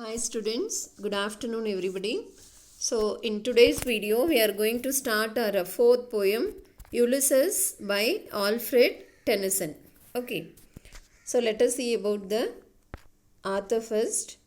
Hi students, good afternoon everybody. So in today's video we are going to start our fourth poem Ulysses by Alfred Tennyson. Okay, so let us see about the author first.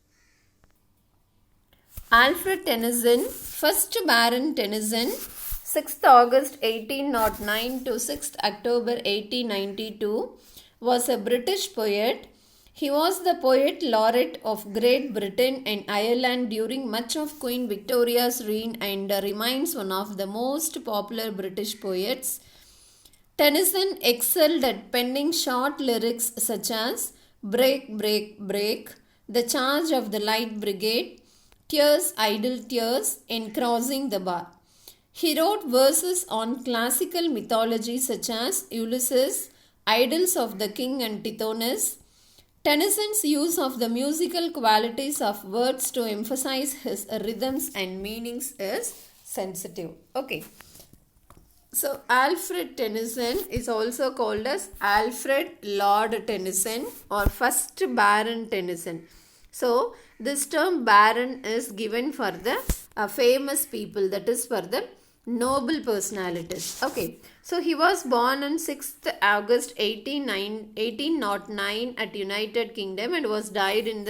Alfred Tennyson, 1st Baron Tennyson, 6th August 1809 to 6th October 1892, was a British poet. He was the poet laureate of Great Britain and Ireland during much of Queen Victoria's reign and remains one of the most popular British poets. Tennyson excelled at penning short lyrics such as Break, Break, Break, The Charge of the Light Brigade, Tears, Idle Tears, and Crossing the Bar. He wrote verses on classical mythology such as Ulysses, Idyls of the King and Tithonus. Tennyson's use of the musical qualities of words to emphasize his rhythms and meanings is sensitive. Okay. So Alfred Tennyson is also called as Alfred Lord Tennyson or 1st Baron Tennyson. So this term Baron is given for the famous people, that is for the noble personalities. Okay, so he was born on 6th August 1809 at United Kingdom and was died on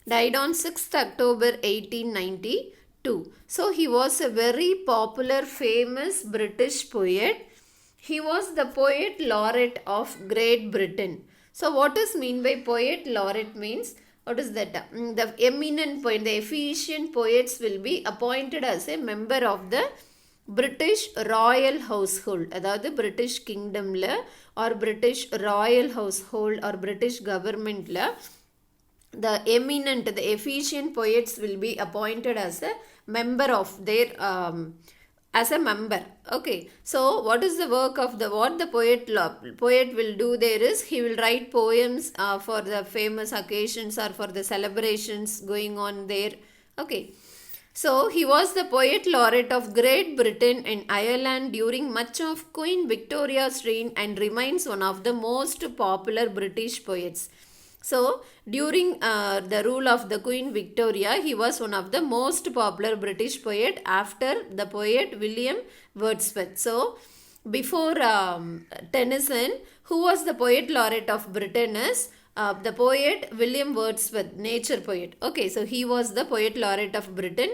6th October 1892. So he was a very popular, famous British poet. He was the poet laureate of Great Britain. So what is mean by poet laureate means? What is that? The eminent poet, the efficient poets will be appointed as a member of the British Royal Household, அதாவது British Kingdomல or British Royal Household or British Governmentல the eminent, the efficient poets will be appointed as a member of their as a member. Okay, so what is the work of what the poet will do there is he will write poems for the famous occasions or for the celebrations going on there. Okay, so he was the poet laureate of Great Britain and Ireland during much of Queen Victoria's reign and remains one of the most popular British poets. So during the rule of the Queen Victoria, he was one of the most popular British poet after the poet William Wordsworth. So before Tennyson, who was the poet laureate of Britain is the poet William Wordsworth, nature poet. Okay, so he was the poet laureate of Britain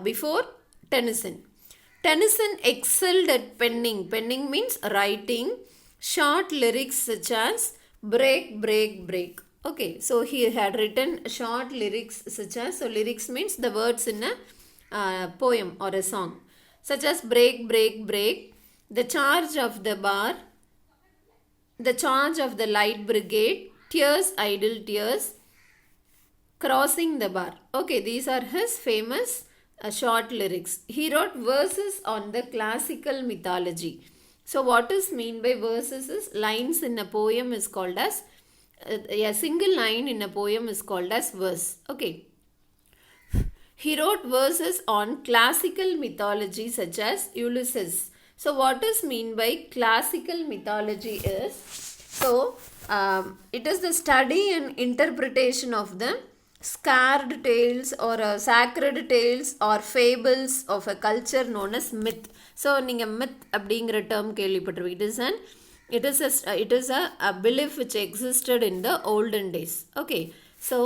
before Tennyson. Tennyson excelled at penning. Penning means writing short lyrics such as Break, Break, Break. Okay, so he had written short lyrics such as, so lyrics means the words in a poem or a song, such as Break, Break, Break, The Charge of the Bar, The Charge of the Light Brigade, Tears, Idle Tears, Crossing the Bar. Okay, these are his famous short lyrics. He wrote verses on the classical mythology. So what is mean by verses is lines in a poem is called as a single line in a poem is called as verse. Okay. He wrote verses on classical mythology such as Ulysses. So what is mean by classical mythology is, so it is the study and interpretation of the sacred tales or sacred tales or fables of a culture known as myth. So நீங்க myth அப்படிங்கிற term கேள்விப்பட்டிருப்பீங்க. It is a belief which existed in the olden days. Okay, so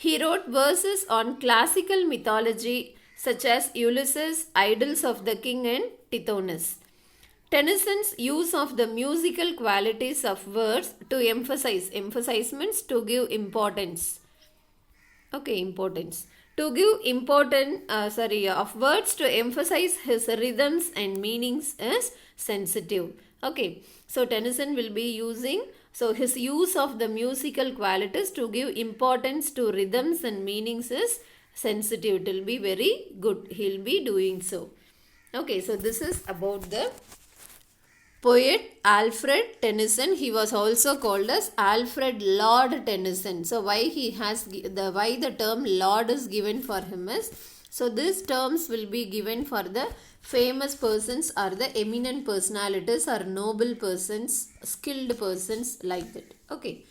he wrote verses on classical mythology such as Ulysses, Idyls of the King and Tithonus. Tennyson's use of the musical qualities of words to emphasize means to give importance. Okay, importance. To give of words to emphasize his rhythms and meanings is sensitive. Okay, so Tennyson will be using, so his use of the musical qualities to give importance to rhythms and meanings is sensitive. It will be very good. He'll be doing so. Okay, so this is about the poet Alfred Tennyson. He was also called as Alfred Lord Tennyson. So why the term Lord is given for him is, so these terms will be given for the famous persons or the eminent personalities or noble persons, skilled persons like that. Okay.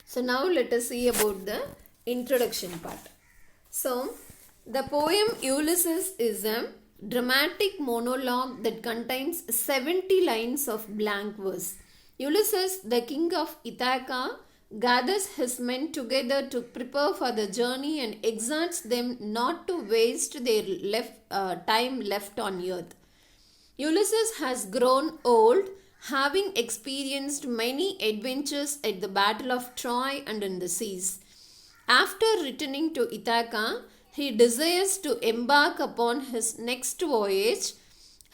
So now let us see about the introduction part. So the poem Ulysses is a dramatic monologue that contains 70 lines of blank verse. Ulysses, the king of Ithaca, gathers his men together to prepare for the journey and exhorts them not to waste their time left on earth. Ulysses has grown old, having experienced many adventures at the Battle of Troy and in the seas. After returning to Ithaca, he desires to embark upon his next voyage.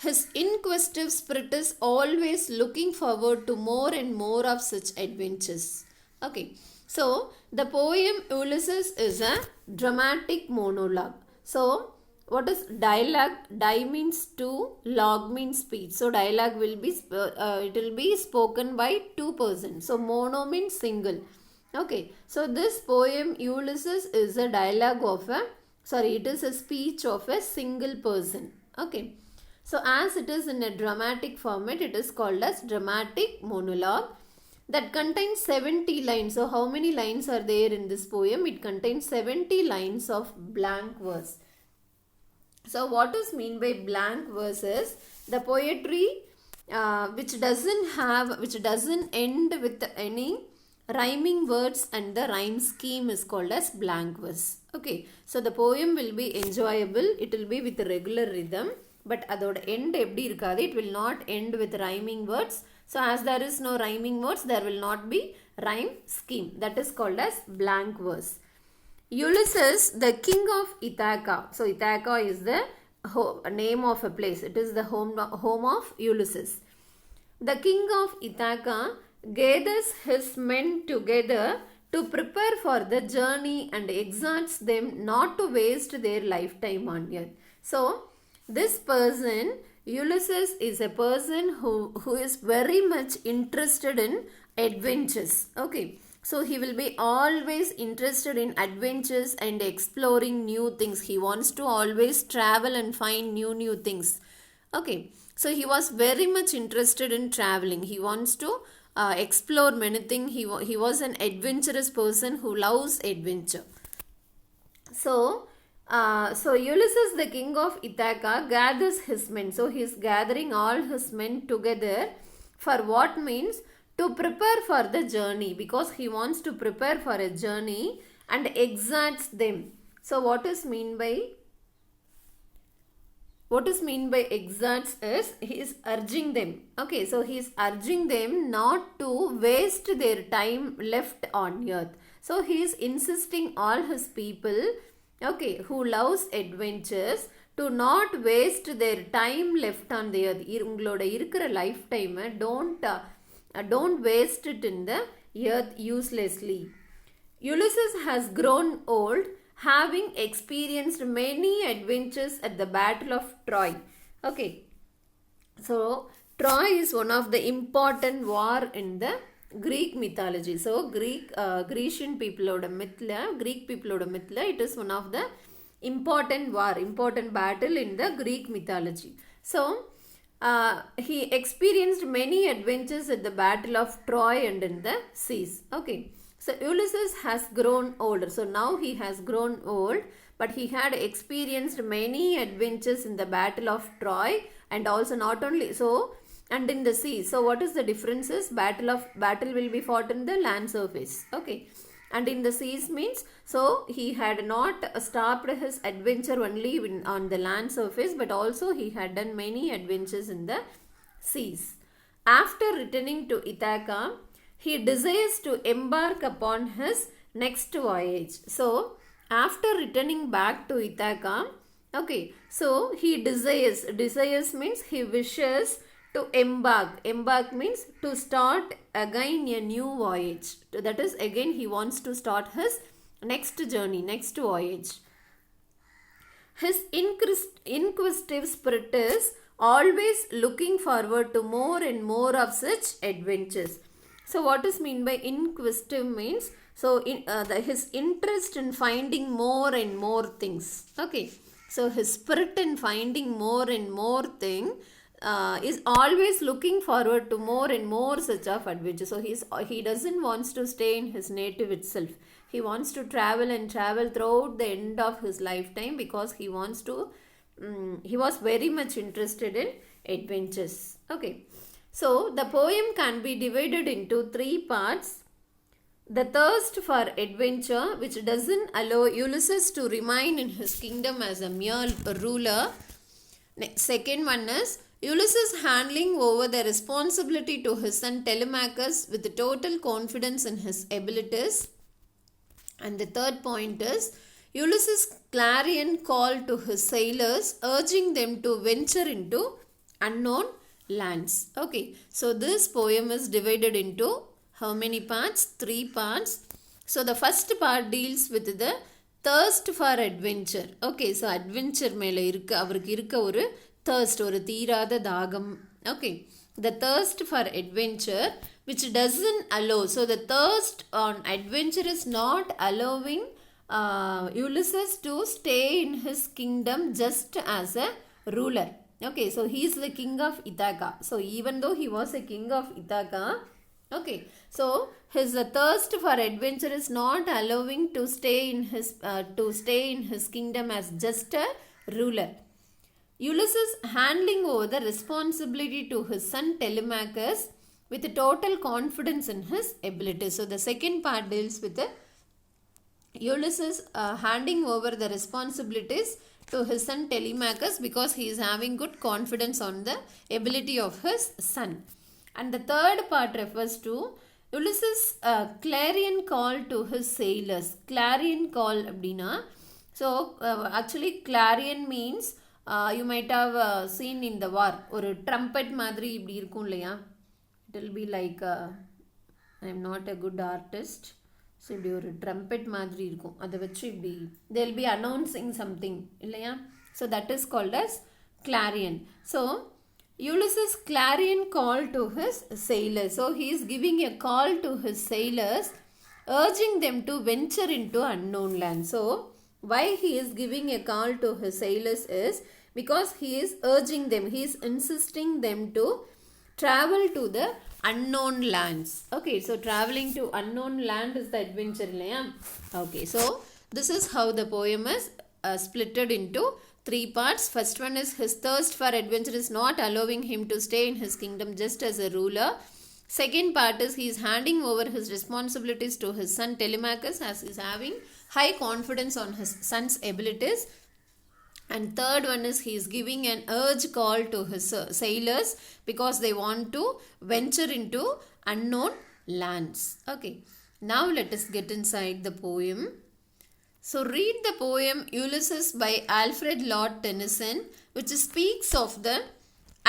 His inquisitive spirit is always looking forward to more and more of such adventures. Okay, so the poem Ulysses is a dramatic monologue. So what is dialogue? Di means two, log means speech. So dialogue will be it will be spoken by two persons. So mono means single. Okay, so this poem Ulysses is a dialogue of a it is a speech of a single person. Okay, so as it is in a dramatic format, it is called as dramatic monologue that contains 70 lines. So how many lines are there in this poem? It contains 70 lines of blank verse. So what is mean by blank verses? The poetry which doesn't end with any rhyming words and the rhyme scheme is called as blank verse. Okay, so the poem will be enjoyable. It will be with regular rhythm, but adoda end eppadi irukadu. It will not end with rhyming words. So as there is no rhyming words, there will not be rhyme scheme. That is called as blank verse. Ulysses, the king of Ithaca. So Ithaca is the name of a place. It is the home of Ulysses. The king of Ithaca gathers his men together to prepare for the journey and exhorts them not to waste their lifetime on earth. So this person, Ulysses, is a person who is very much interested in adventures. Okay, so he will be always interested in adventures and exploring new things. He wants to always travel and find new things. Okay, so he was very much interested in traveling. He wants to explore many things. He was an adventurous person who loves adventure. So Ulysses, the king of Ithaca, gathers his men. So he is gathering all his men together for what means? To prepare for the journey, because he wants to prepare for a journey and exhorts them. So what is mean by exhorts is he is urging them. Okay, so he is urging them not to waste their time left on earth. So he is insisting all his people, okay, who loves adventures, to not waste their time left on the earth. உங்களோட இருக்கிற life டைமை don't waste it in the earth uselessly. Ulysses has grown old, having experienced many adventures at the Battle of Troy. Okay, so Troy is one of the important war in the Greek mythology. So Grecian people Greek people it is one of the important battle in the Greek mythology. So he experienced many adventures at the Battle of Troy and in the seas. Okay, so Ulysses has grown older. So now he has grown old, but he had experienced many adventures in the Battle of Troy and also not only so and in the sea. So what is the differences? Battle will be fought in the land surface. Okay, and in the seas means, so he had not stopped his adventure only on the land surface, but also he had done many adventures in the seas. After returning to Ithaca, he desires to embark upon his next voyage. So after returning back to Ithaca, okay, so he desires means he wishes to embark means to start again a new voyage. That is, again he wants to start his next journey, next voyage. His inquisitive spirit is always looking forward to more and more of such adventures. So what is mean by inquisitive means, so his interest in finding more and more things. Okay, so his spirit in finding more and more things is always looking forward to more and more such of adventure. So he doesn't wants to stay in his native itself. He wants to travel and travel throughout the end of his lifetime, because he wants to he was very much interested in adventures. Okay, so the poem can be divided into 3 parts. The thirst for adventure, which doesn't allow Ulysses to remain in his kingdom as a mere ruler. Second one is Ulysses handling over the responsibility to his son Telemachus with total confidence in his abilities. And the third point is Ulysses' clarion call to his sailors, urging them to venture into unknown lands. Okay, so this poem is divided into how many parts? 3 parts. So the first part deals with the thirst for adventure. Okay, so adventure மேலே இருக்கு அவருக்கு இருக்க ஒரு thirst, ஒரு தீராத தாகம். Okay, the thirst for adventure which doesn't allow. So the thirst on adventure is not allowing Ulysses to stay in his kingdom just as a ruler. Okay, so he is the king of Ithaca. So even though he was a king of Ithaca, okay, so his thirst for adventure is not allowing to stay in his kingdom as just a ruler. Ulysses handling over the responsibility to his son Telemachus with total confidence in his ability. So the second part deals with Ulysses handing over the responsibilities to his son Telemachus, because he is having good confidence on the ability of his son. And the third part refers to Ulysses' clarion call to his sailors. Clarion call abdina. So actually clarion means you might have seen in the war ஒரு trumpet மாதிரி இப்படி இருக்கும் இல்லையா. It will be like I am not a good artist. So இப்படி ஒரு trumpet மாதிரி இருக்கும், அதை வச்சு இப்படி they will be announcing something இல்லையா. So that is called as clarion. So Ulysses' clarion call to his sailors. So he is giving a call to his sailors, urging them to venture into unknown land. So why he is giving a call to his sailors is because he is urging them, he is insisting them to travel to the unknown lands. Okay, so traveling to unknown land is the adventure. Okay, so this is how the poem is splitted into 3 parts. First one is his thirst for adventure is not allowing him to stay in his kingdom just as a ruler. Second part is he is handing over his responsibilities to his son Telemachus, as he is having high confidence on his son's abilities. And third one is he is giving an urge call to his sailors because they want to venture into unknown lands. Okay, now let us get inside the poem. So read the poem Ulysses by Alfred Lord Tennyson, which speaks of the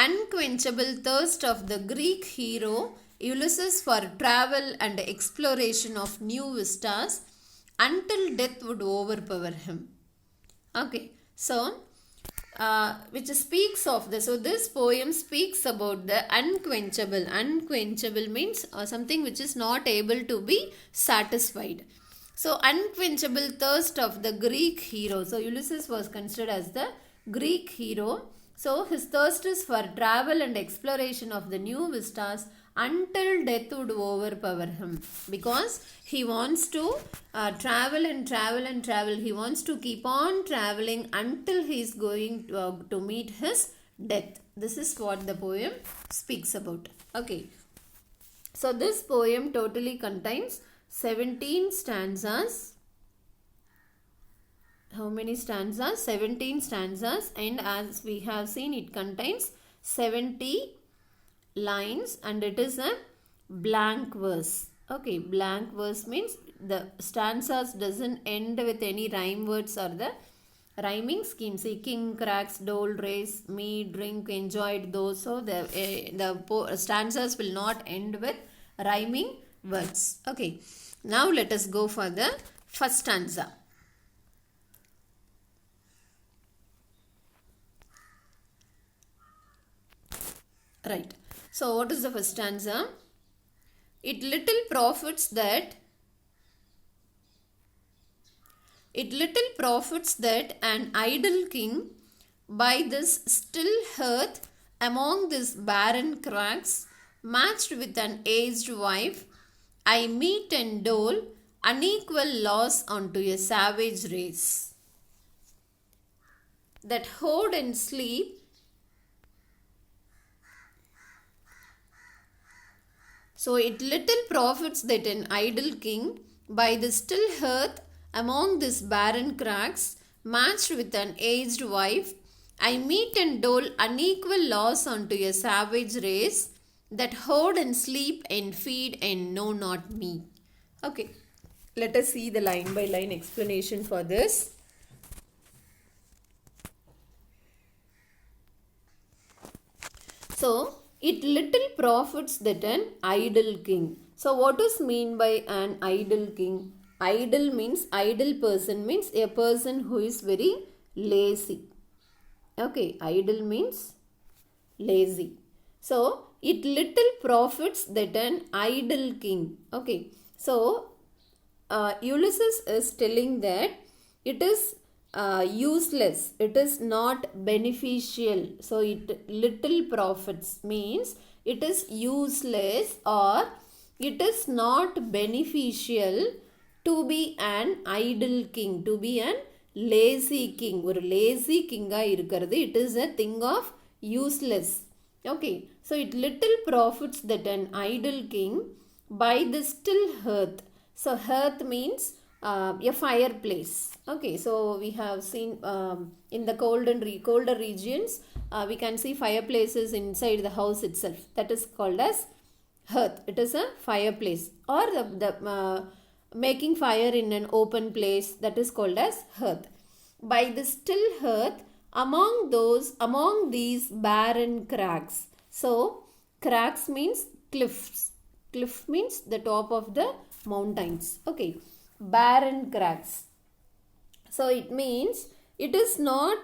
unquenchable thirst of the Greek hero Ulysses for travel and exploration of new vistas until death would overpower him. Okay, so which speaks of the, so this poem speaks about the unquenchable. Unquenchable means something which is not able to be satisfied. So unquenchable thirst of the Greek hero. So Ulysses was considered as the Greek hero. So his thirst is for travel and exploration of the new vistas until death would overpower him, because he wants to travel and travel and travel. He wants to keep on traveling until he is going to meet his death. This is what the poem speaks about. Okay, so this poem totally contains 17 stanzas. How many stanzas? 17 stanzas, and as we have seen, it contains 70 lines, and it is a blank verse. Okay, blank verse means the stanzas doesn't end with any rhyme words or the rhyming scheme. See, king, cracks, dole, race, me, drink, enjoyed, those. So the stanzas will not end with rhyming words. Okay, now let us go for the first stanza. Right. So what is the first stanza? It little profits that an idle king by this still hearth among these barren crags, matched with an aged wife, I meet and dole unequal loss unto a savage race, that hoard and sleep So it little profits that an idle king, by the still hearth among these barren crags, matched with an aged wife, I meet and dole unequal loss unto a savage race, that hoard and sleep and feed and know not me. Okay, let us see the line by line explanation for this. So, it little profits that an idle king. So, what is mean by an idle king? Idle means, idle person means a person who is very lazy. Okay, idle means lazy. So, it little profits that an idle king. Okay, so Ulysses is telling that it is useless, it is not beneficial. So it little profits means it is useless or it is not beneficial to be an idle king, to be an lazy king. Or lazy king irukkiradhu, it is a thing of useless. Okay, so it little profits that an idle king by the still hearth. So hearth means a fireplace. Okay, so we have seen in the colder regions we can see fireplaces inside the house itself. That is called as hearth. It is a fireplace, or the making fire in an open place, that is called as hearth. By the still hearth among these barren crags. So crags means cliffs. Cliff means the top of the mountains. Okay, barren crags. So it means it is not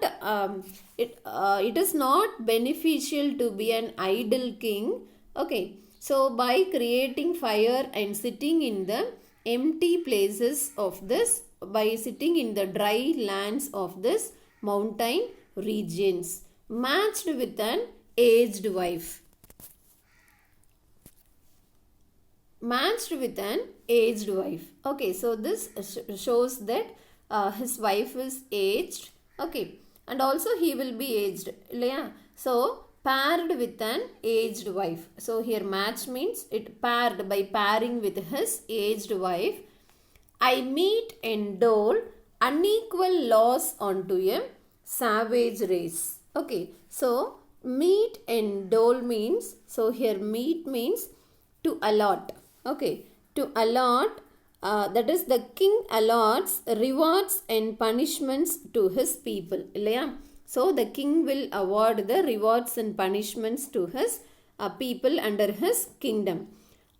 it is not beneficial to be an idle king. Okay, so by creating fire and sitting in the empty places of this, by sitting in the dry lands of this mountain regions, matched with an aged wife. Matched with an aged wife. Okay, so this shows that his wife is aged. Okay, and also he will be aged. Yeah. So paired with an aged wife. So here match means it paired, by pairing with his aged wife. I meet and dole unequal loss onto a savage race. Okay, so meet and dole means, so here meet means to allot. Okay, to allot, that is the king allots rewards and punishments to his people. So the king will award the rewards and punishments to his people under his kingdom.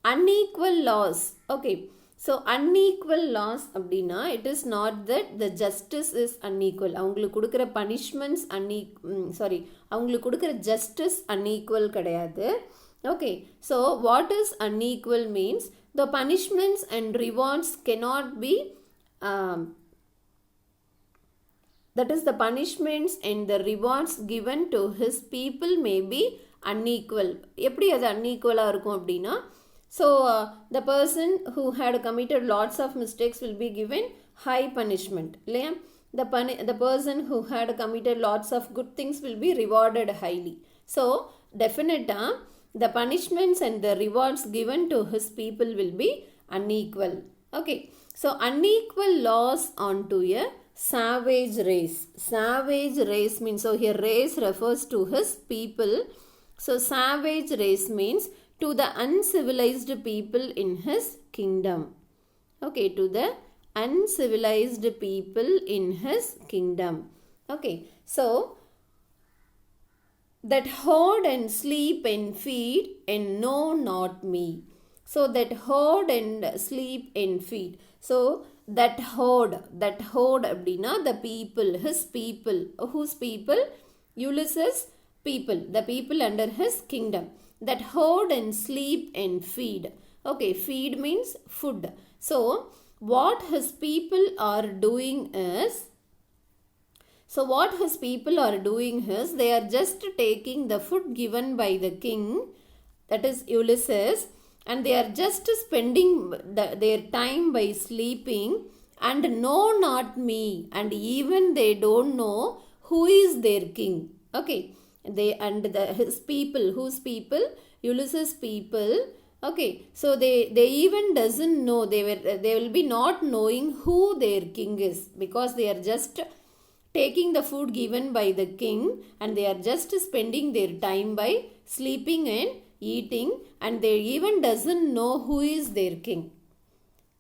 Unequal loss. Okay, so unequal loss அப்படின்னா, it is not that the justice is unequal. அவங்களுக்கு கொடுக்குற punishments அவங்களுக்கு கொடுக்குற justice unequal கிடையாது. Okay, so what is unequal means the punishments and rewards cannot be that is the punishments and the rewards given to his people may be unequal. எப்படி அது unequal இருக்கும் அப்படின்னா, so the person who had committed lots of mistakes will be given high punishment. The person who had committed lots of good things will be rewarded highly. So definitely the punishments and the rewards given to his people will be unequal. Okay, so unequal loss onto a savage race. Savage race means, so here race refers to his people. So savage race means to the uncivilized people in his kingdom. Okay, to the uncivilized people in his kingdom. Okay, so that hoard and sleep and feed and know not me. So that hoard and sleep and feed. So that hoard அப்படின்னா the people, his people. Whose people? Ulysses people, the people under his kingdom. That hoard and sleep and feed. Okay, feed means food. So what his people are doing is, So what his people are doing is they are just taking the food given by the king, that is Ulysses, and they are just spending their time by sleeping, and know not me, and even they don't know who is their king. Okay, they and his people, whose people? Ulysses people. Okay, so they even doesn't know, they will be not knowing who their king is, because they are just taking the food given by the king, and they are just spending their time by sleeping and eating, and they even doesn't know who is their king.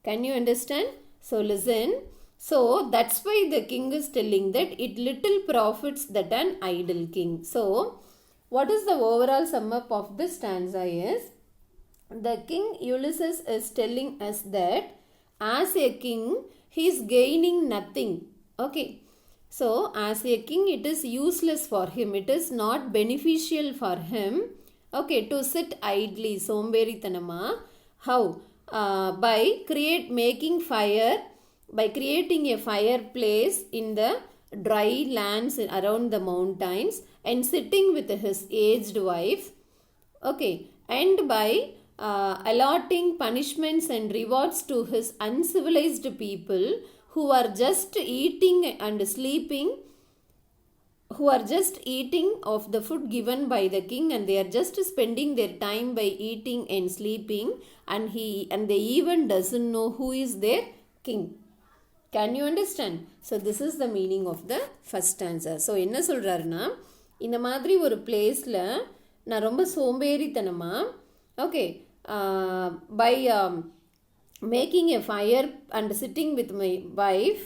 Can you understand? So listen. So that's why the king is telling that it little profits that an idle king. So what is the overall sum up of this stanza is, the king Ulysses is telling us that as a king he is gaining nothing. Okay, so as a king it is useless for him, it is not beneficial for him, okay, to sit idly, somberitanama. How? By making fire, by creating a fireplace in the dry lands around the mountains, and sitting with his aged wife. Okay, and by allotting punishments and rewards to his uncivilized people who are just eating and sleeping, who are just eating of the food given by the king, and they are just spending their time by eating and sleeping, and they even doesn't know who is their king. Can you understand? So this is the meaning of the first stanza. So என்ன சொல்கிறாருன்னா, இந்த மாதிரி ஒரு பிளேஸில் நான் ரொம்ப சோம்பேறித்தனமாக, okay, by making a fire and sitting with my wife,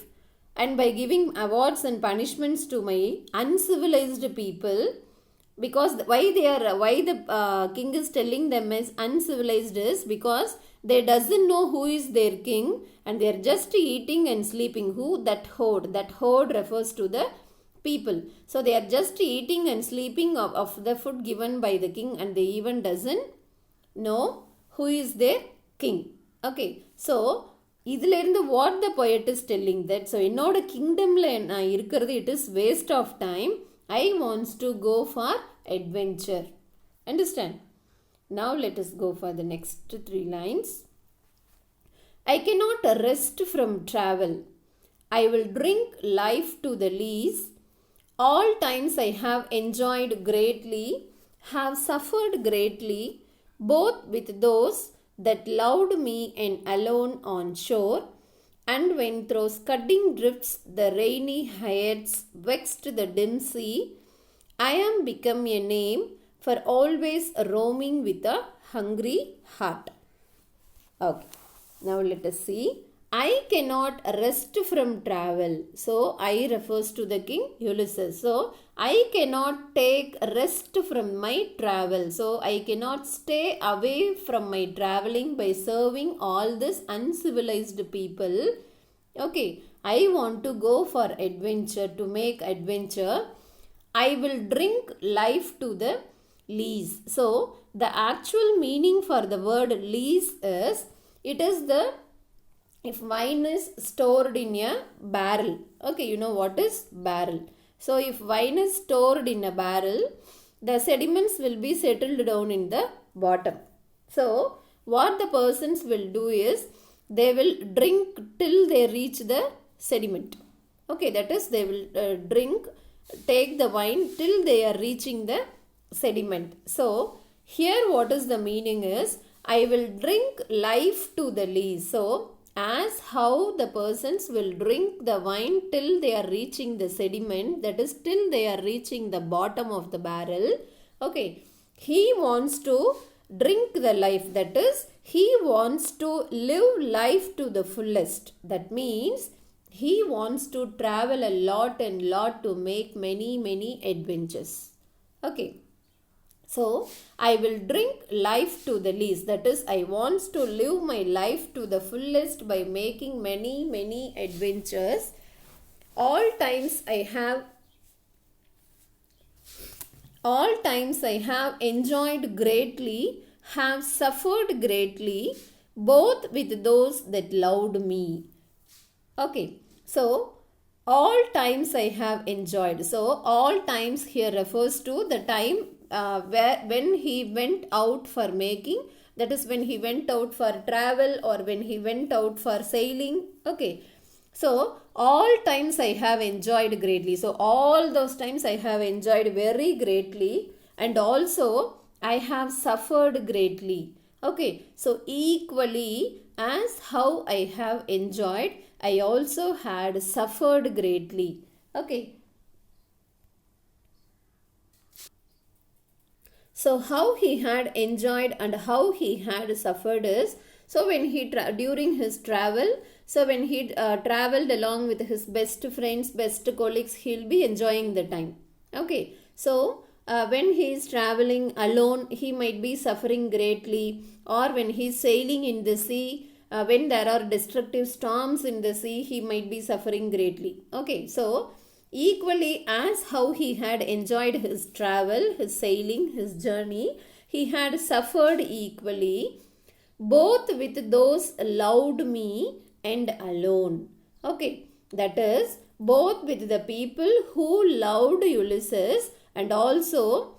and by giving awards and punishments to my uncivilized people, because why the king is telling them as uncivilized is because they doesn't know who is their king, and they are just eating and sleeping. Who? That horde refers to the people. So they are just eating and sleeping of the food given by the king, and they even doesn't know who is their king. Okay, so இதிலிருந்து what the poet is telling that, so என்னோட kingdomல நான் இருக்கிறது, it is waste of time, I wants to go for adventure. Understand? Now let us go for the next 3 lines. I cannot rest from travel, I will drink life to the lees, all times I have enjoyed greatly, have suffered greatly, both with those that loved me and alone on shore, and when through scudding drifts the rainy heights vexed the dim sea, I am become a name for always roaming with a hungry heart. Okay, now let us see. I cannot rest from travel. So I refers to the king Ulysses. So I cannot take rest from my travel. So I cannot stay away from my traveling by serving all this uncivilized people. Okay, I want to go for adventure, to make adventure. I will drink life to the lees. So the actual meaning for the word lees is, it is the, if wine is stored in a barrel. Okay, you know what is barrel. So if wine is stored in a barrel, the sediments will be settled down in the bottom. So what the persons will do is, they will drink till they reach the sediment. Okay, that is, they will take the wine till they are reaching the sediment. So here what is the meaning is, I will drink life to the lees. So as how the persons will drink the wine till they are reaching the sediment, that is till they are reaching the bottom of the barrel. Okay, he wants to drink the life, that is, he wants to live life to the fullest. That means he wants to travel a lot and lot to make many adventures. Okay, so I will drink life to the least, that is, I want to live my life to the fullest by making many adventures. All times I have enjoyed greatly, have suffered greatly, both with those that loved me. Okay, so all times I have enjoyed. So all times here refers to the time when he went out for making, that is when he went out for travel or when he went out for sailing. Okay, so all times I have enjoyed greatly. So all those times I have enjoyed very greatly, and also I have suffered greatly. Okay, so equally as how I have enjoyed, I also had suffered greatly. Okay, so how he had enjoyed and how he had suffered is, so when he during his travel, so when he traveled along with his best friends, best colleagues, he'll be enjoying the time. Okay, so when he is traveling alone, he might be suffering greatly, or when he is sailing in the sea, when there are destructive storms in the sea, he might be suffering greatly. Okay, so equally as how he had enjoyed his travel, his sailing, his journey, he had suffered equally, both with those loved me and alone. Okay, that is both with the people who loved Ulysses and also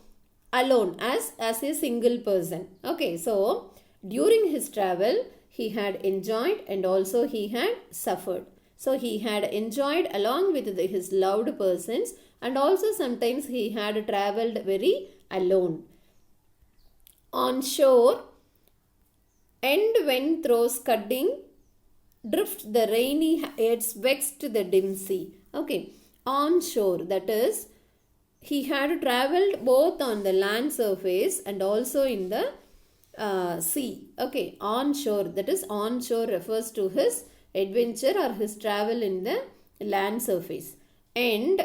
alone as a single person. Okay, so during his travel, he had enjoyed and also he had suffered. So he had enjoyed along with his loved persons, and also sometimes he had traveled very alone. On shore, and when through scudding drift the rainy heights vexed the dim sea. Okay, on shore, that is, he had traveled both on the land surface and also in the sea. Okay, on shore, that is, on shore refers to his adventure or his travel in the land surface. And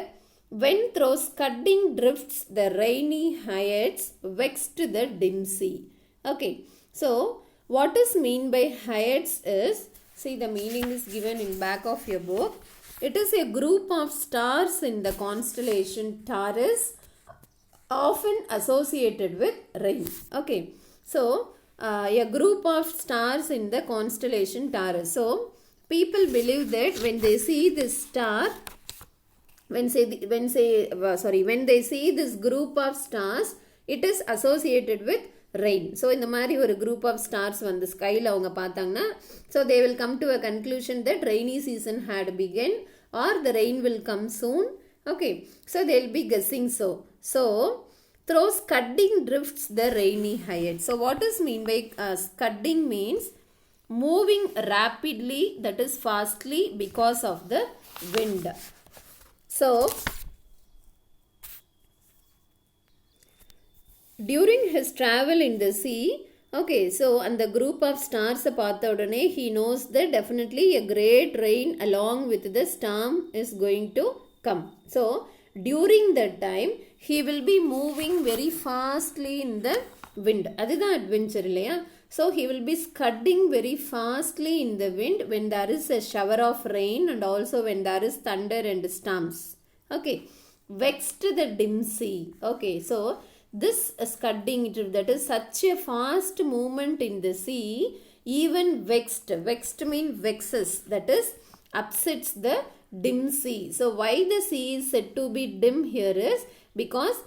when through scudding drifts the rainy heights vexed the dim sea. Okay, so what is mean by heights is, see, the meaning is given in back of your book. It is a group of stars in the constellation Taurus, often associated with rain. Okay, so a group of stars in the constellation Taurus. So people believe that when they see this star, when they see this group of stars, it is associated with rain. So இந்த மாதிரி ஒரு group of stars வந்து ஸ்கைல அவங்க பார்த்தாங்கன்னா, so they will come to a conclusion that rainy season had begun or the rain will come soon. Okay, so they will be guessing so. So through scudding drifts the rainy heights. So what is mean by scudding means moving rapidly, that is fastly, because of the wind. So during his travel in the sea, okay, so and the group of stars பார்த்த உடனே he knows that definitely a great rain along with the storm is going to come. So during that time he will be moving very fastly in the wind. அதுதான் adventure இல்லையா? So he will be scudding very fastly in the wind when there is a shower of rain and also when there is thunder and storms. Okay, vexed the dim sea. Okay, so this scudding, that is such a fast movement in the sea, even vexed means vexes, that is upsets the dim sea. So why the sea is said to be dim here is because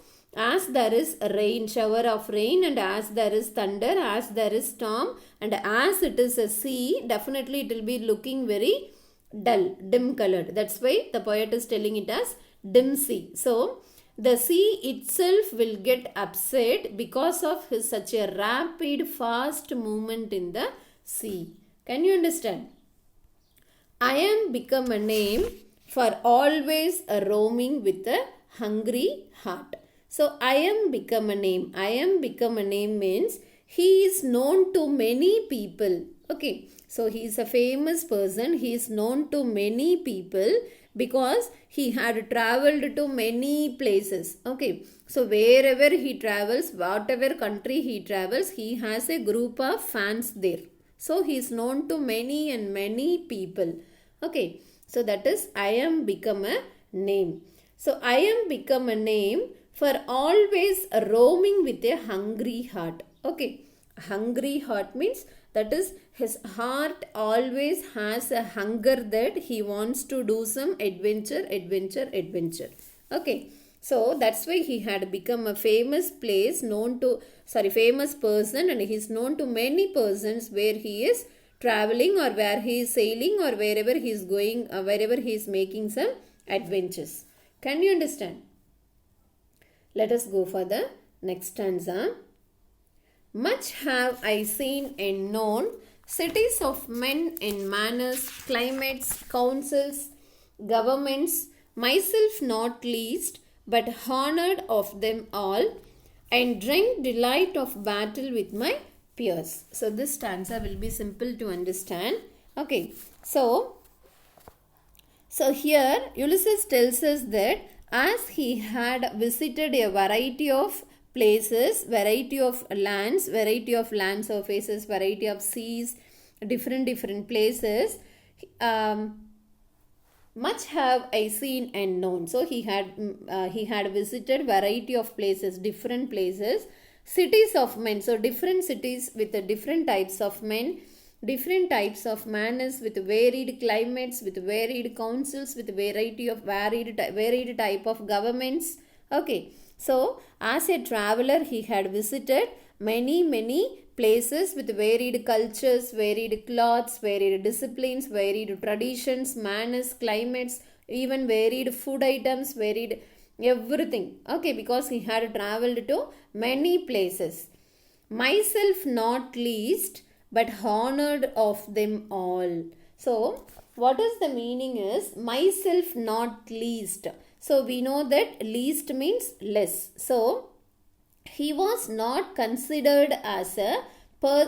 as there is a rain, shower of rain, and as there is thunder, as there is storm, and as it is a sea, definitely it will be looking very dull, dim colored. That's why the poet is telling it as dim sea. So the sea itself will get upset because of his such a rapid, fast movement in the sea. Can you understand? I am become a name for always a roaming with a hungry heart. So I am become a name. I am become a name means he is known to many people. Okay, so he is a famous person. He is known to many people because he had traveled to many places. Okay, so wherever he travels, whatever country he travels, he has a group of fans there. So he is known to many and many people. Okay, so that is I am become a name. So I am become a name for always roaming with a hungry heart. Okay, hungry heart means That is, his heart always has a hunger that he wants to do some adventure. Okay, so that's why he had become a famous famous person, and he is known to many persons where he is traveling or where he is sailing or wherever he is going, wherever he is making some adventures. Can you understand? Let us go for the next stanza. Much have I seen and known, cities of men and manners, climates, councils, governments, myself not least, but honored of them all, and drank delight of battle with my peers. So this stanza will be simple to understand. Okay, so here Ulysses tells us that as he had visited a variety of places, variety of lands surfaces, variety of seas, different places, much have I seen and known. So he had visited variety of places, different places, cities of men, so different cities with different types of men, different types of manners, with varied climates, with varied councils, with varied type of governments. Okay, so as a traveler he had visited many places with varied cultures, varied clothes, varied disciplines, varied traditions, manners, climates, even varied food items, varied everything. Okay, because he had traveled to many places. Myself not least, but honored of them all. So what is the meaning is myself not least. So we know that least means less. So he was not considered as a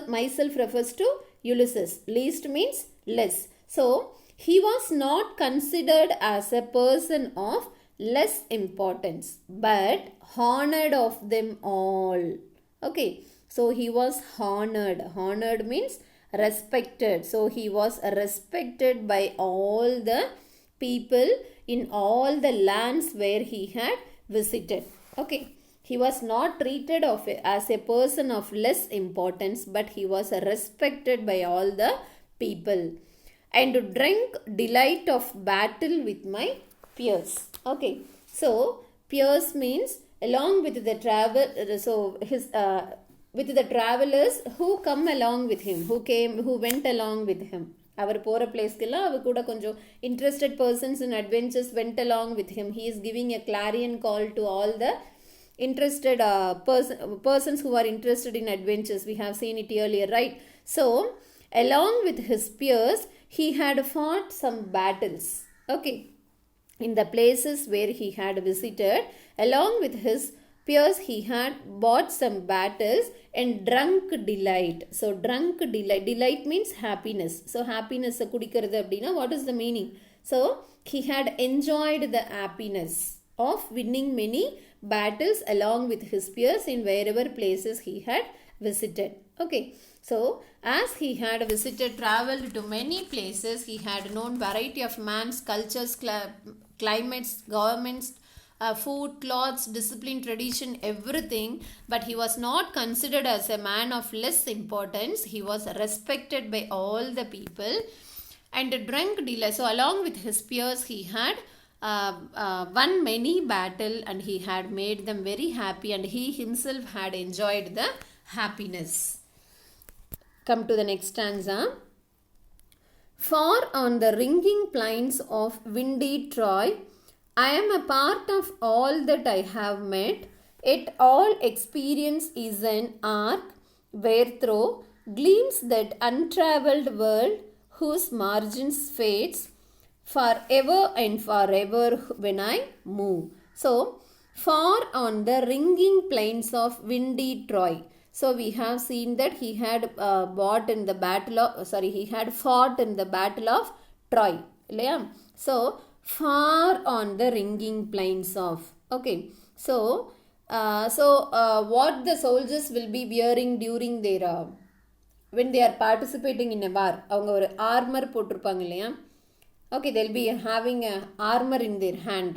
myself refers to Ulysses. Least means less. So he was not considered as a person of less importance, but honored of them all. Okay, so he was honored. Honored means respected. So he was respected by all the people in all the lands where he had visited. Okay, he was not treated as a person of less importance, but he was respected by all the people. And drank delight of battle with my peers. Okay, so peers means along with the travel, so his with the travelers who come along with him, who went along with him. அவர் போகிற பிளேஸ்க்கெல்லாம் அவர் கூட கொஞ்சம் interested persons in adventures went along with him. He is giving a clarion call to all the interested persons who are interested in adventures. We have seen it earlier, right? So along with his peers he had fought some battles. Okay, in the places where he had visited, along with his peers he had bought some battles and drunk delight. So drunk delight means happiness. So happiness குடிக்கிறது அப்படின்னா what is the meaning? So he had enjoyed the happiness of winning many battles along with his peers in wherever places he had visited. Okay, so as he had traveled to many places, he had known variety of man's cultures, climates, governments, food, clothes, discipline, tradition, everything, but he was not considered as a man of less importance. He was respected by all the people and drank delight. So along with his peers he had won many battle, and he had made them very happy, and he himself had enjoyed the happiness. Come to the next stanza. Far on the ringing plains of windy Troy, I am a part of all that I have met, yet all experience is an arc wherethrough gleams that untravelled world whose margins fades forever and forever when I move. So far on the ringing plains of windy Troy. So we have seen that he had fought in the battle of Troy. So far on the ringing plains of. Okay, so what the soldiers will be wearing during their when they are participating in a war, அவங்க ஒரு armor போட்டிருப்பாங்க இல்லையா? Okay, they'll be having a armor in their hand.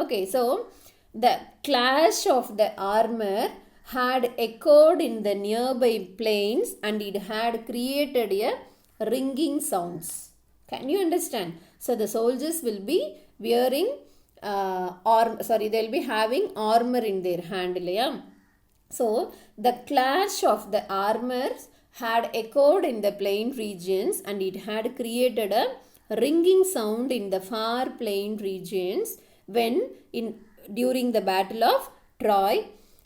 Okay, so the clash of the armor had echoed in the nearby plains and it had created a ringing sounds. Can you understand? So the soldiers will be wearing they'll be having armor in their hand. So the clash of the armors had echoed in the plain regions and it had created a ringing sound in the far plain regions when during the battle of Troy.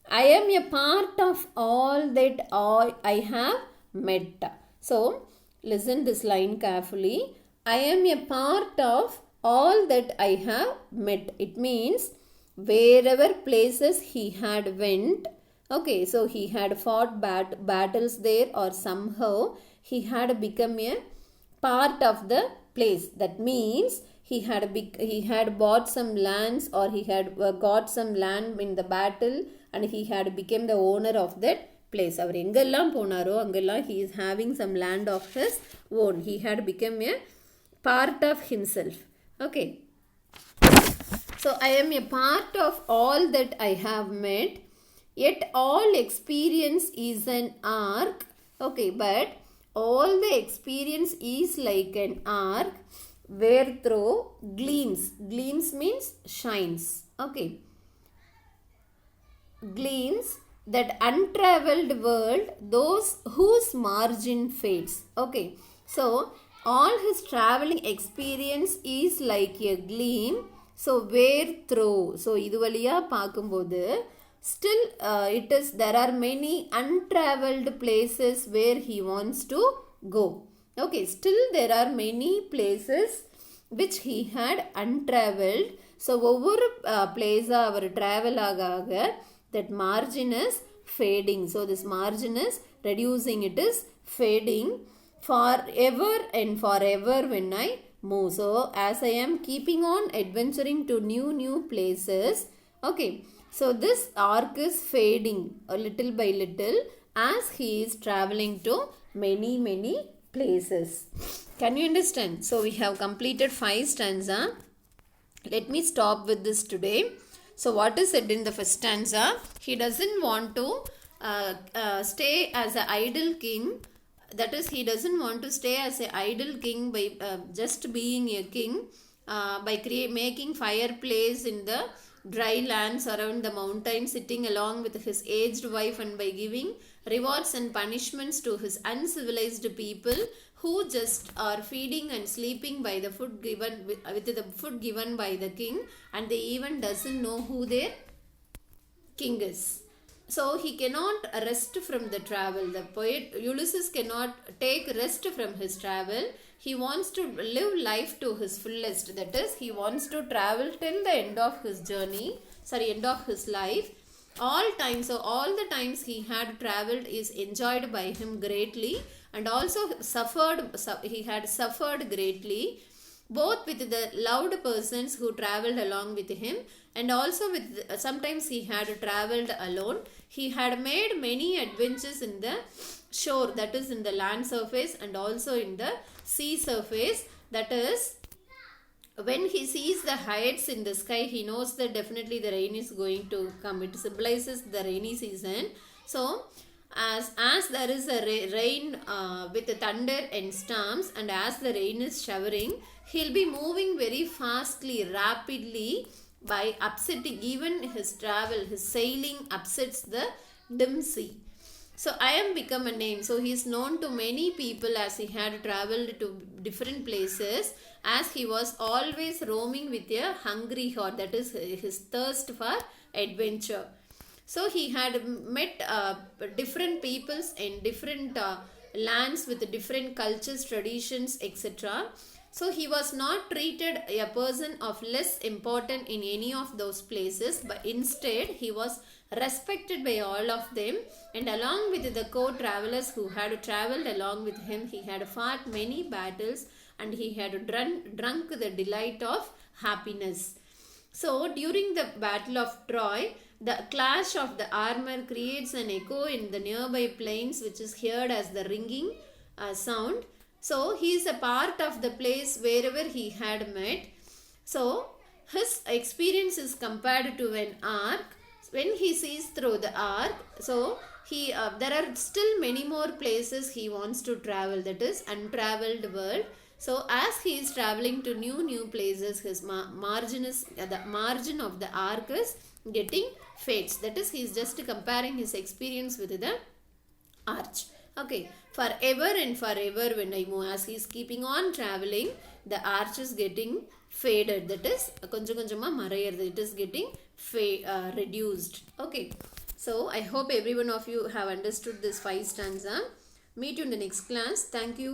I am a part of all that I have met. So listen this line carefully. I am a part of all that I have met. It means wherever places he had went. Okay, so he had fought battles there, or somehow he had become a part of the place. That means he had bought some lands, or he had got some land in the battle and he had become the owner of that place. அவர் எங்கெல்லாம் போனாரோ அங்கெல்லாம் he is having some land of his own. He had become a part of himself. Okay, so I am a part of all that I have met, yet all experience is an arc. Okay, but all the experience is like an arc where through gleams means shines. Okay, gleams that untraveled world, those whose margin fades. Okay, so all his traveling experience is like a gleam. So where through, so இது வழியா பார்க்கும்போது still it is, there are many untraveled places where he wants to go. Okay, still there are many places which he had untraveled. So ஒவ்வொரு place அவர் travel ஆக that margin is fading. So this margin is reducing, it is fading forever and forever when I move. So as I am keeping on adventuring to new places, okay, so this arc is fading a little by little as he is traveling to many places. Can you understand? So we have completed 5 stanza. Let me stop with this today. So what is said in the first stanza? He doesn't want to stay as an idle king. That is, he doesn't want to stay as an idle king by just being a king, by making fireplace in the dry lands around the mountain, sitting along with his aged wife, and by giving rewards and punishments to his uncivilized people who just are feeding and sleeping by the food given with the food given by the king, and they even doesn't know who their king is. So he cannot rest from the travel. The poet Ulysses cannot take rest from his travel. He wants to live life to his fullest. That is, he wants to travel till the end of his journey, end of his life. All times, so all the times he had traveled is enjoyed by him greatly, and also he had suffered greatly, both with the loved persons who traveled along with him, and also with sometimes he had traveled alone. He had made many adventures in the shore, that is in the land surface, and also in the sea surface. That is, when he sees the heights in the sky, he knows that definitely the rain is going to come. It symbolizes the rainy season. So as there is a rain with the thunder and storms, and as the rain is showering, he'll be moving very fastly, rapidly, by upsetting even his travel. His sailing upsets the dim sea. So I am become a name. So he is known to many people as he had traveled to different places, as he was always roaming with a hungry heart, that is his thirst for adventure. So he had met different peoples in different lands with different cultures, traditions, etc. So he was not treated a person of less important in any of those places, but instead he was respected by all of them. And along with the co-travelers who had traveled along with him, he had fought many battles, and he had drunk the delight of happiness. So during the battle of Troy, the clash of the armor creates an echo in the nearby plains, which is heard as the ringing sound. So he is a part of the place wherever he had met. So his experience is compared to an arc. when he sees through the arc, so he there are still many more places he wants to travel, that is untraveled world. So as he is traveling to new places, his margin is the margin of the arc is getting fades, that is he is just comparing his experience with the arch. Okay, forever and forever when I move, as he is keeping on traveling, the arch is getting faded, that is கொஞ்சம் கொஞ்சமா மறையிறது, it is getting reduced. Okay, so I hope every one of you have understood this 5 stanza. Meet you in the next class. Thank you.